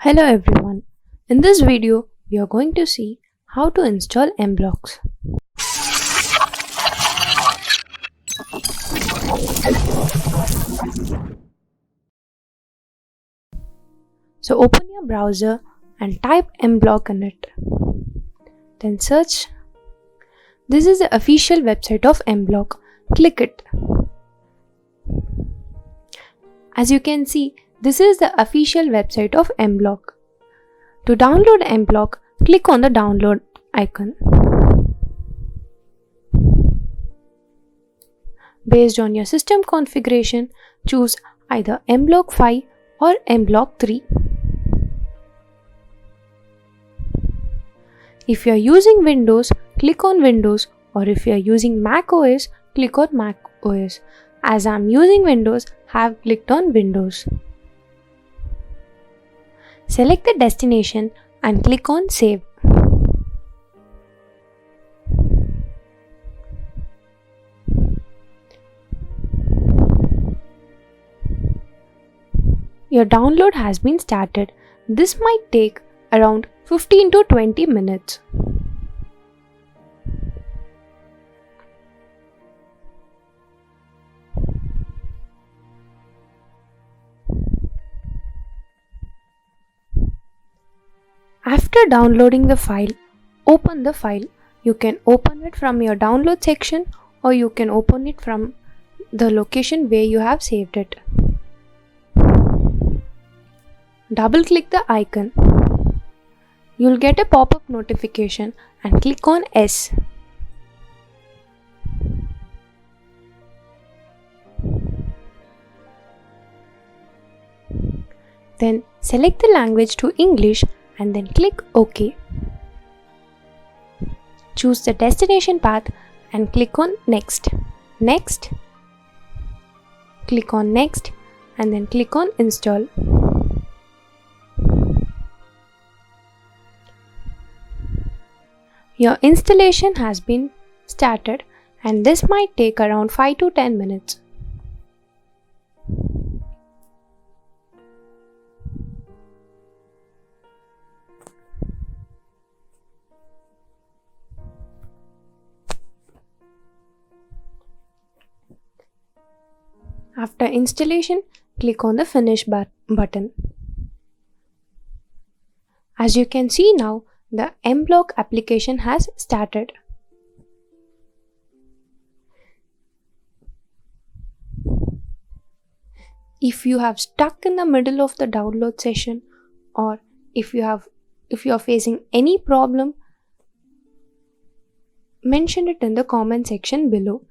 Hello everyone. In this video, we are going to see how to install mBlocks. So open your browser and type mBlock in it. Then search. This is the official website of mBlock. Click it. As you can see, this is the official website of mBlocks. To download mBlocks, click on the download icon. Based on your system configuration, choose either mBlocks 5 or mBlocks 3. If you are using Windows, click on Windows, or if you are using Mac OS, click on Mac OS. As I am using Windows, I have clicked on Windows. Select the destination and click on Save. Your download has been started. This might take around 15 to 20 minutes. After downloading the file, open the file. You can open it from your download section or you can open it from the location where you have saved it. Double click the icon. You'll get a pop-up notification and click on S. Then select the language to English and then click OK. Choose the destination path and click on Next. Next. Click on Next and then click on Install. Your installation has been started and this might take around 5 to 10 minutes. After installation, click on the Finish button. As you can see now, the mBlocks application has started. If you have stuck in the middle of the download session or if you are facing any problem, mention it in the comment section below.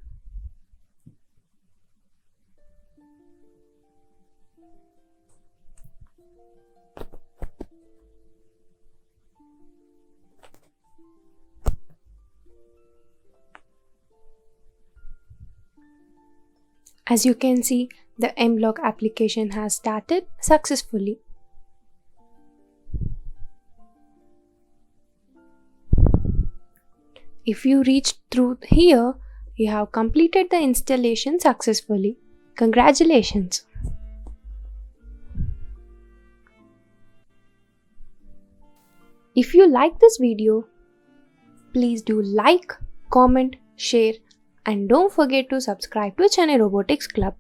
As you can see, the mBlocks application has started successfully. If you reached through here, you have completed the installation successfully. Congratulations! If you like this video, please do like, comment, share, and don't forget to subscribe to Chennai Robotics Club.